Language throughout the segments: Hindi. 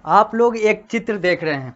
आप लोग एक चित्र देख रहे हैं।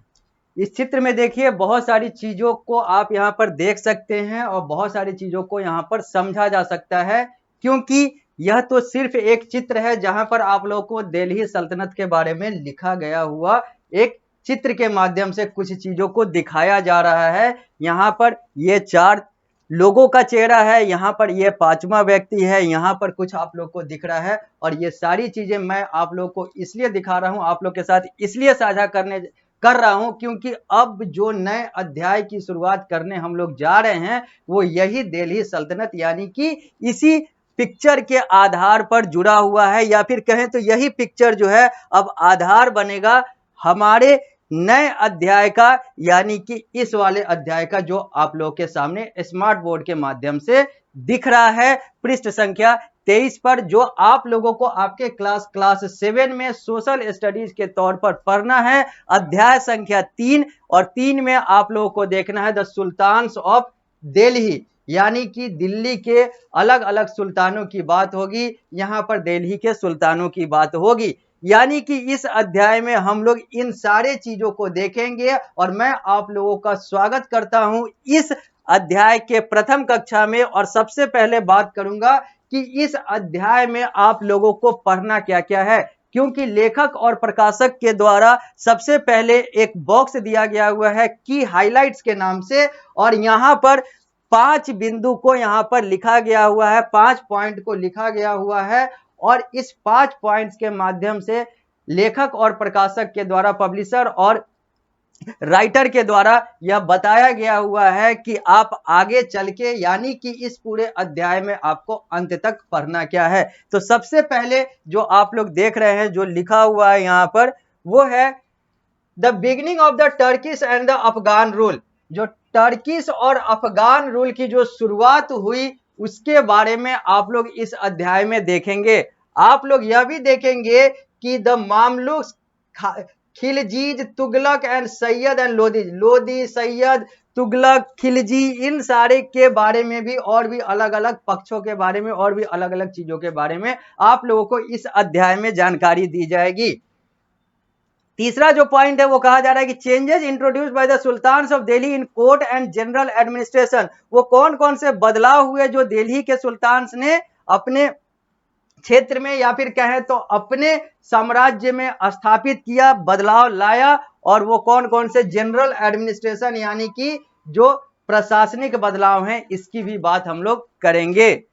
इस चित्र में देखिए बहुत सारी चीजों को आप यहाँ पर देख सकते हैं और बहुत सारी चीजों को यहाँ पर समझा जा सकता है, क्योंकि यह तो सिर्फ एक चित्र है जहां पर आप लोगों को दिल्ली सल्तनत के बारे में लिखा गया हुआ एक चित्र के माध्यम से कुछ चीजों को दिखाया जा रहा है। यहाँ पर ये 4 लोगों का चेहरा है, यहाँ पर ये 5वां व्यक्ति है, यहाँ पर कुछ आप लोग को दिख रहा है और ये सारी चीजें मैं आप लोग को इसलिए दिखा रहा हूं, आप लोग के साथ इसलिए साझा कर रहा हूं क्योंकि अब जो नए अध्याय की शुरुआत करने हम लोग जा रहे हैं वो यही दिल्ली सल्तनत यानी कि इसी पिक्चर के आधार पर जुड़ा हुआ है, या फिर कहें तो यही पिक्चर जो है अब आधार बनेगा हमारे नए अध्याय का, यानी कि इस वाले अध्याय का जो आप लोग के सामने स्मार्ट बोर्ड के माध्यम से दिख रहा है पृष्ठ संख्या 23 पर, जो आप लोगों को आपके क्लास 7 में सोशल स्टडीज के तौर पर पढ़ना है। अध्याय संख्या 3 और 3 में आप लोगों को देखना है द सुल्तान्स ऑफ दिल्ली, यानी कि दिल्ली के अलग अलग सुल्तानों की बात होगी। यहां पर दिल्ली के सुल्तानों की बात होगी, यानी कि इस अध्याय में हम लोग इन सारे चीजों को देखेंगे और मैं आप लोगों का स्वागत करता हूं इस अध्याय के प्रथम कक्षा में। और सबसे पहले बात करूंगा कि इस अध्याय में आप लोगों को पढ़ना क्या क्या है, क्योंकि लेखक और प्रकाशक के द्वारा सबसे पहले एक बॉक्स दिया गया हुआ है की हाइलाइट्स के नाम से, और यहां पर 5 बिंदु को यहां पर लिखा गया हुआ है, 5 पॉइंट को लिखा गया हुआ है और इस 5 पॉइंट्स के माध्यम से लेखक और प्रकाशक के द्वारा, पब्लिशर और राइटर के द्वारा यह बताया गया हुआ है कि आप आगे चल के यानी कि इस पूरे अध्याय में आपको अंत तक पढ़ना क्या है। तो सबसे पहले जो आप लोग देख रहे हैं जो लिखा हुआ है यहां पर, वो है the beginning of the Turkish and the Afghan rule. जो टर्किश और अफगान रूल की जो शुरुआत हुई उसके बारे में आप लोग इस अध्याय में देखेंगे। आप लोग यह भी देखेंगे कि the Mamluks, Khiljis, Tughlaq and Sayyid and Lodi, Lodi, Sayyid, Tughlaq, Khilji, इन सारे के बारे में भी और भी अलग अलग पक्षों के बारे में और भी अलग अलग चीजों के बारे में आप लोगों को इस अध्याय में जानकारी दी जाएगी। तीसरा जो पॉइंट है वो कहा जा रहा है कि changes introduced by the sultans of Delhi in court and general administration. वो कौन कौन से बदलाव हुए जो दिल्ली के सुल्तान्स ने अपने क्षेत्र में या फिर कहें तो अपने साम्राज्य में स्थापित किया, बदलाव लाया, और वो कौन कौन से जनरल एडमिनिस्ट्रेशन यानी कि जो प्रशासनिक बदलाव हैं इसकी भी बात हम लोग करेंगे।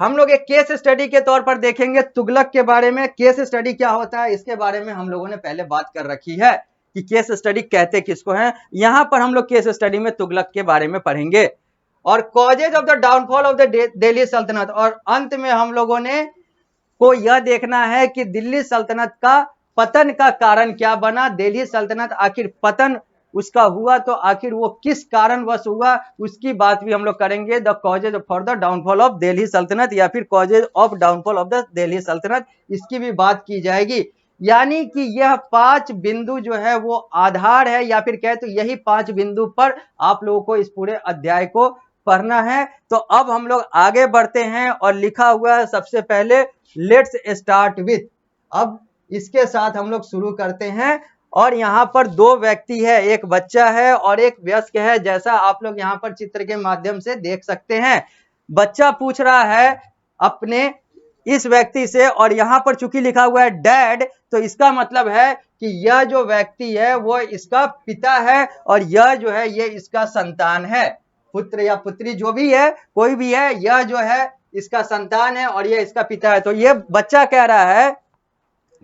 हम लोग एक केस स्टडी के तौर पर देखेंगे तुगलक के बारे में। केस स्टडी क्या होता है इसके बारे में हम लोगों ने पहले बात कर रखी है कि केस स्टडी कहते किसको हैं। यहां पर हम लोग केस स्टडी में तुगलक के बारे में पढ़ेंगे और causes of the downfall of the Delhi सल्तनत, और अंत में हम लोगों ने को यह देखना है कि दिल्ली सल्तनत का पतन का कारण क्या बना। दिल्ली सल्तनत आखिर पतन उसका हुआ तो आखिर वो किस कारणवश हुआ उसकी बात भी हम लोग करेंगे। The causes for the downfall of Delhi सल्तनत या फिर causes of downfall of the Delhi सल्तनत, इसकी भी बात की जाएगी। यानी कि यह 5 बिंदु जो है वो आधार है, या फिर कहे तो यही 5 बिंदु पर आप लोगों को इस पूरे अध्याय को पढ़ना है। तो अब हम लोग आगे बढ़ते हैं और लिखा हुआ है सबसे पहले लेट्स स्टार्ट विथ। अब इसके साथ हम लोग शुरू करते हैं और यहाँ पर 2 व्यक्ति है, एक बच्चा है और एक वयस्क है, जैसा आप लोग यहाँ पर चित्र के माध्यम से देख सकते हैं। बच्चा पूछ रहा है अपने इस व्यक्ति से, और यहाँ पर चूंकि लिखा हुआ है डैड, तो इसका मतलब है कि यह जो व्यक्ति है वो इसका पिता है और यह जो है ये इसका संतान है, पुत्र या पुत्री जो भी है कोई भी है, यह जो है इसका संतान है और यह इसका पिता है। तो ये बच्चा कह रहा है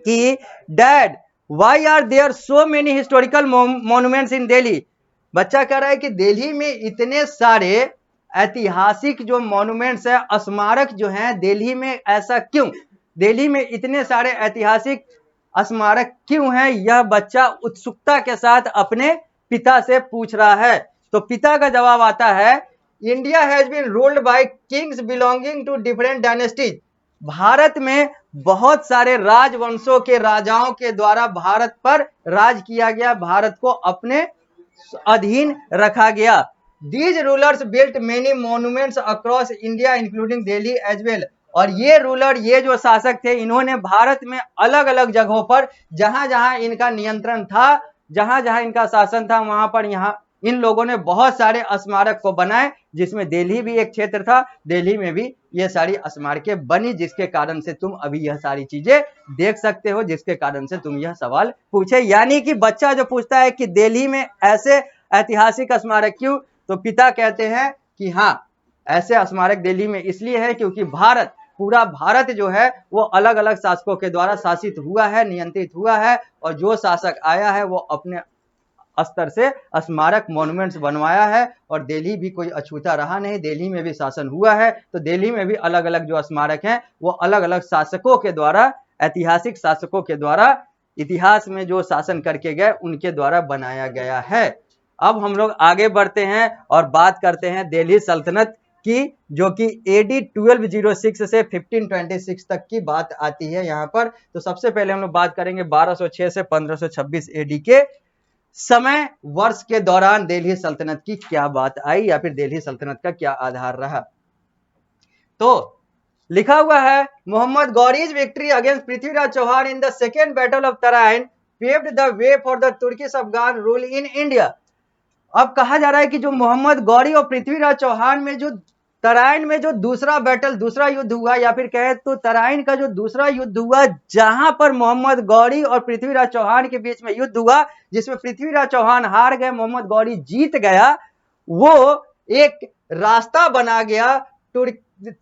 कि dad why are there so many historical monuments in Delhi. बच्चा कह रहा है कि दिल्ली में इतने सारे ऐतिहासिक जो मॉन्यूमेंट्स है, स्मारक जो हैं दिल्ली में, ऐसा क्यों, दिल्ली में इतने सारे ऐतिहासिक स्मारक क्यों हैं, यह बच्चा उत्सुकता के साथ अपने पिता से पूछ रहा है। तो पिता का जवाब आता है India has been ruled by kings belonging to different dynasties. Bharat में बहुत सारे राजवंशों के राजाओं के द्वारा भारत पर राज किया गया, भारत को अपने अधीन रखा गया। These rulers built many monuments across India including Delhi as well। और ये रूलर, ये जो शासक थे, इन्होंने भारत में अलग अलग जगहों पर जहां जहां इनका नियंत्रण था, जहां जहां इनका शासन था, वहां पर यहाँ इन लोगों ने बहुत सारे स्मारक को बनाए, जिसमें दिल्ली भी एक क्षेत्र था। दिल्ली में भी ये सारी स्मारकें बनी, जिसके कारण से तुम अभी यह सारी चीजें देख सकते हो, जिसके कारण से तुम यह सवाल पूछे। यानी कि बच्चा जो पूछता है कि दिल्ली में ऐसे ऐतिहासिक स्मारक क्यों, तो पिता कहते हैं कि हाँ, ऐसे स्मारक दिल्ली में इसलिए है क्योंकि भारत, पूरा भारत जो है वो अलग अलग शासकों के द्वारा शासित हुआ है, नियंत्रित हुआ है, और जो शासक आया है वो अपने स्तर से स्मारक मॉन्यूमेंट्स बनवाया है, और दिल्ली भी कोई अछूता रहा नहीं, दिल्ली में भी शासन हुआ है। तो दिल्ली में भी अलग अलग जो स्मारक हैं वो अलग अलग शासकों के द्वारा, ऐतिहासिक शासकों के द्वारा, इतिहास में जो शासन करके गए उनके द्वारा बनाया गया है। अब हम लोग आगे बढ़ते हैं और बात करते हैं दिल्ली सल्तनत की, जो कि एडी 1206 से 1526 तक की बात आती है यहाँ पर। तो सबसे पहले हम लोग बात करेंगे 1206 से 1526 एडी के समय वर्ष के दौरान दिल्ली सल्तनत की क्या बात आई, या फिर दिल्ली सल्तनत का क्या आधार रहा। तो लिखा हुआ है, Mohammad Ghori's victory against Prithviraj Chauhan in the second battle of Tarain paved the way for the Turkish Afghan rule in India. अब कहा जा रहा है कि जो मोहम्मद गौरी और पृथ्वीराज चौहान में जो तराइन में जो दूसरा बैटल, दूसरा युद्ध हुआ, या फिर कहे तो तराइन का जो दूसरा युद्ध हुआ, जहां पर मोहम्मद गौरी और पृथ्वीराज चौहान के बीच में युद्ध हुआ, जिसमें पृथ्वीराज चौहान हार गए, मोहम्मद गौरी जीत गया, वो एक रास्ता बना गया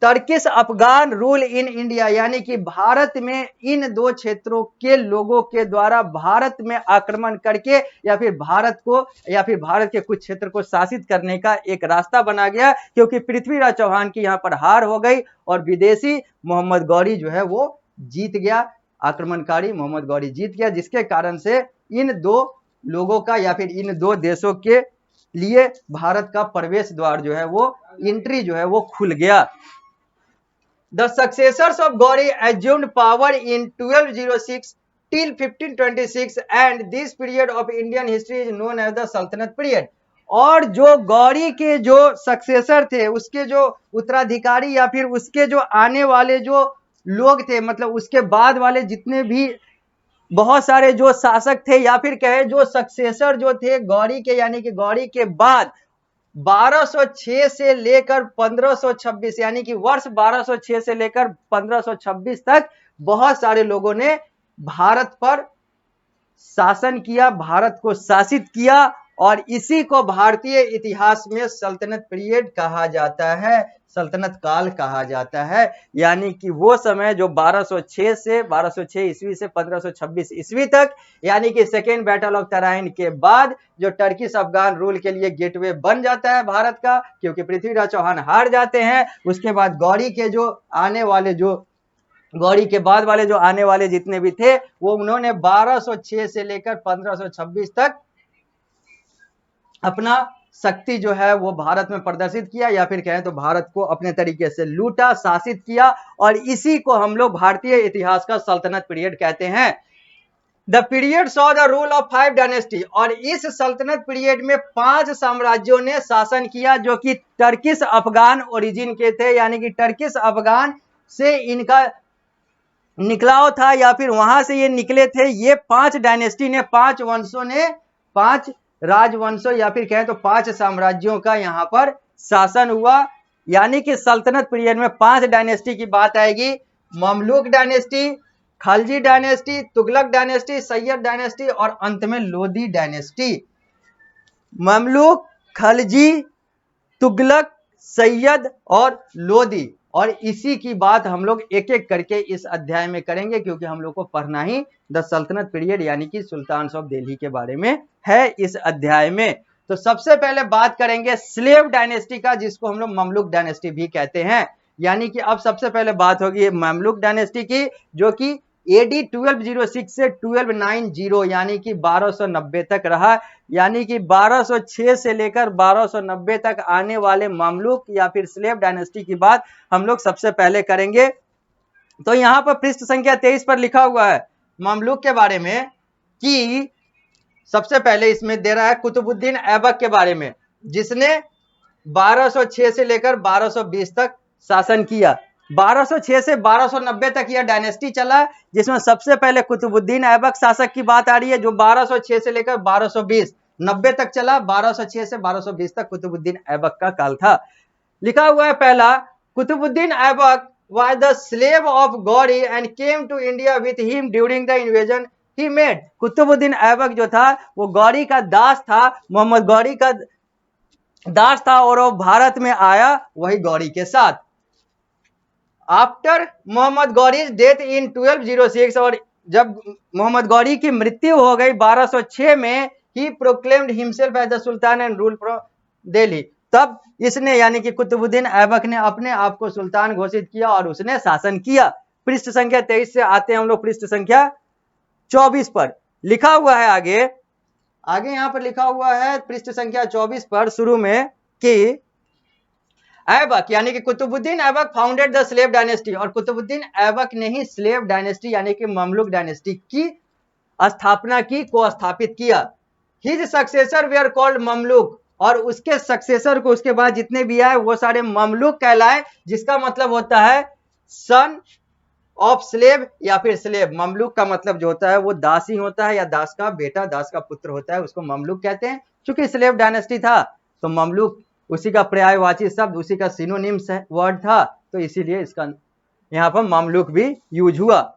Turkish Afghan rule in India, यानी कि भारत में इन दो क्षेत्रों के लोगों के द्वारा भारत में आक्रमण करके या फिर भारत को, या फिर भारत के कुछ क्षेत्र को शासित करने का एक रास्ता बना गया, क्योंकि पृथ्वीराज चौहान की यहां पर हार हो गई और विदेशी मोहम्मद गौरी जो है वो जीत गया, आक्रमणकारी मोहम्मद गौरी जीत गया, जिसके कारण से इन दो लोगों का या फिर इन दो देशों के लिए भारत का प्रवेश द्वार जो है वो, एंट्री जो है वो खुल गया। The successors of Gauri assumed power in 1206 till 1526 and this period of Indian history is known as the Sultanate period। और जो गौरी के जो सक्सेसर थे, उसके जो उत्तराधिकारी या फिर उसके जो आने वाले जो लोग थे, मतलब उसके बाद वाले जितने भी बहुत सारे जो शासक थे या फिर कहे जो सक्सेसर जो थे गौरी के, यानी कि गौरी के बाद 1206 से लेकर 1526, यानी कि वर्ष 1206 से लेकर 1526 तक बहुत सारे लोगों ने भारत पर शासन किया, भारत को शासित किया, और इसी को भारतीय इतिहास में सल्तनत पीरियड कहा जाता है, सल्तनत काल कहा जाता है। यानी कि वो समय जो 1206 ईस्वी से 1526 ईस्वी तक, यानी कि सेकेंड बैटल ऑफ तराइन के बाद जो टर्किश अफगान रूल के लिए गेटवे बन जाता है भारत का, क्योंकि पृथ्वीराज चौहान हार जाते हैं। उसके बाद गौरी के जो आने वाले, जो गौरी के बाद वाले जो आने वाले जितने भी थे, वो उन्होंने 1206 से लेकर 1526 तक अपना शक्ति जो है वो भारत में प्रदर्शित किया, या फिर कहें तो भारत को अपने तरीके से लूटा, शासित किया, और इसी को हम लोग भारतीय इतिहास का सल्तनत पीरियड कहते हैं। The period saw the rule of 5 dynasty, और इस सल्तनत पीरियड में 5 साम्राज्यों ने शासन किया, जो कि टर्किश अफगान ओरिजिन के थे, यानी कि टर्किश अफगान से इनका निकलाव था, या फिर वहां से ये निकले थे। ये 5 डायनेस्टी ने, 5 वंशों ने, 5 राजवंशों या फिर कहें तो 5 साम्राज्यों का यहां पर शासन हुआ। यानी कि सल्तनत पीरियड में 5 डायनेस्टी की बात आएगी, Mamluk dynasty, Khalji dynasty, Tughlaq dynasty, Syed dynasty और अंत में लोदी डायनेस्टी। ममलूक, खलजी, तुगलक, सैयद और लोदी, और इसी की बात हम लोग एक एक करके इस अध्याय में करेंगे, क्योंकि हम लोग को पढ़ना ही द सल्तनत पीरियड यानी कि सुल्तान्स ऑफ दिल्ली के बारे में है इस अध्याय में। तो सबसे पहले बात करेंगे स्लेव डायनेस्टी का, जिसको हम लोग ममलूक डायनेस्टी भी कहते हैं। यानी कि अब सबसे पहले बात होगी ममलूक डायनेस्टी की, जो कि एडी 1206 से 1290 यानी कि 1290 तक रहा। यानी कि 1206 से लेकर 1290 तक आने वाले ममलूक या फिर स्लेव डायनेस्टी की बात हम लोग सबसे पहले करेंगे। तो यहां पर पृष्ठ संख्या 23 पर लिखा हुआ है ममलूक के बारे में कि सबसे पहले इसमें दे रहा है कुतुबुद्दीन ऐबक के बारे में, जिसने 1206 से लेकर 1220 तक शासन किया। 1206 से 1290 तक यह डायनेस्टी चला, जिसमें सबसे पहले कुतुबुद्दीन ऐबक शासक की बात आ रही है, जो 1206 से लेकर 1220 90 तक चला। 1206 से 1220 तक कुतुबुद्दीन ऐबक का काल था। लिखा हुआ है पहला, Qutubuddin Aibak was the slave of Gauri and came to India with him during the invasion he made। Qutubuddin Aibak जो था वो गौरी का दास था, मोहम्मद गौरी का दास था, और वो भारत में आया वही गौरी के साथ। After Mohammad Ghori death in 1206, और जब मोहम्मद गौरी की मृत्यु हो गई 1206 में, he proclaimed himself as the sultan and rule from Delhi. तब इसने यानी कि कुतुबुद्दीन ऐबक ने अपने आप को सुल्तान घोषित किया और उसने शासन किया। पृष्ठ संख्या 23 से आते हैं हम लोग पृष्ठ संख्या 24 पर। लिखा हुआ है आगे यहां पर लिखा हुआ है पृष्ठ संख्या 24 पर शुरू में कि ऐबक यानी कि Qutbuddin Aibak founded the slave dynasty, और कुतुबुद्दीन ऐबक ने ही स्लेव डायनेस्टी यानी कि ममलुक डायनेस्टी की स्थापना की, को स्थापित किया। हिज सक्सेसर वेयर कॉल्ड ममलुक, और उसके सक्सेसर को, उसके बाद जितने भी आए वो सारे ममलुक कहलाए, जिसका मतलब होता है सन ऑफ स्लेव या फिर स्लेव। ममलुक का मतलब जो होता है वो दास ही होता है, या दास का बेटा, दास का पुत्र होता है, उसको ममलुक कहते हैं। क्योंकि स्लेव डायनेस्टी था तो ममलुक उसी का पर्यायवाची शब्द, उसी का सिनोनिम्स वर्ड था, तो इसीलिए इसका यहाँ पर ममलुक भी यूज हुआ।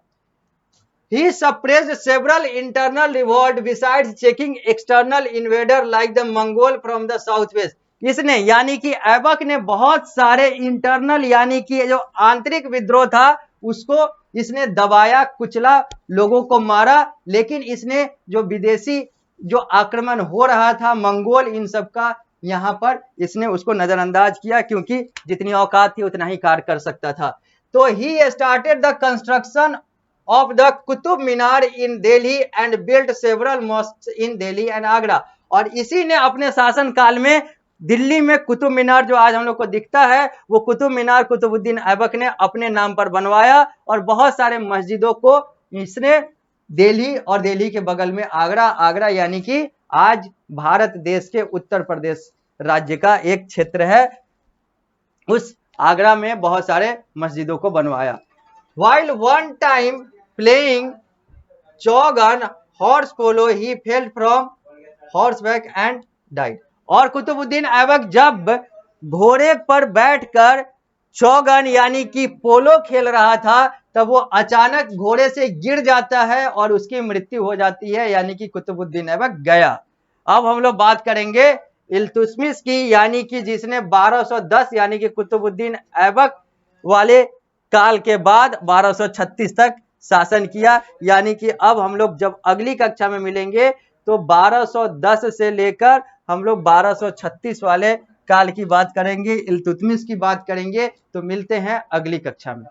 He suppressed several internal revolt besides checking external invader like the Mongol from the southwest। इसने यानी कि ऐबक ने बहुत सारे इंटरनल यानी कि जो आंतरिक विद्रोह था उसको इसने दबाया, कुचला, लोगों को मारा, लेकिन इसने जो विदेशी जो आक्रमण हो रहा था मंगोल इन सब का, यहाँ पर इसने उसको नजरअंदाज किया, क्योंकि जितनी औकात थी उतना ही कार्य कर सकता था। तो he started the construction of the Qutub Minar in Delhi and built several mosques in Delhi and Agra। और इसी ने अपने शासन काल में दिल्ली में कुतुब मीनार जो आज हम लोग को दिखता है, वो कुतुब मीनार कुतुबुद्दीन ऐबक ने अपने नाम पर बनवाया, और बहुत सारे मस्जिदों को इसने दिल्ली और दिल्ली के बगल में आगरा यानी कि आज भारत देश के उत्तर प्रदेश राज्य का एक क्षेत्र है, उस आगरा में बहुत सारे मस्जिदों को बनवाया। While one time playing चौगन horse polo he fell from horseback and died. और कुतुबुद्दीन ऐबक जब घोड़े पर बैठकर चौगन यानी कि पोलो खेल रहा था, तब वो अचानक घोड़े से गिर जाता है और उसकी मृत्यु हो जाती है, यानी कि कुतुबुद्दीन ऐबक गया। अब हम लोग बात करेंगे इल्तुतमिश की, यानी कि जिसने 1210 यानी कि कुतुबुद्दीन ऐबक वाले काल के बाद 1236 तक शासन किया। यानी कि अब हम लोग जब अगली कक्षा में मिलेंगे तो 1210 से लेकर हम लोग 1236 वाले काल की बात करेंगे, इल्तुतमिश की बात करेंगे। तो मिलते हैं अगली कक्षा में।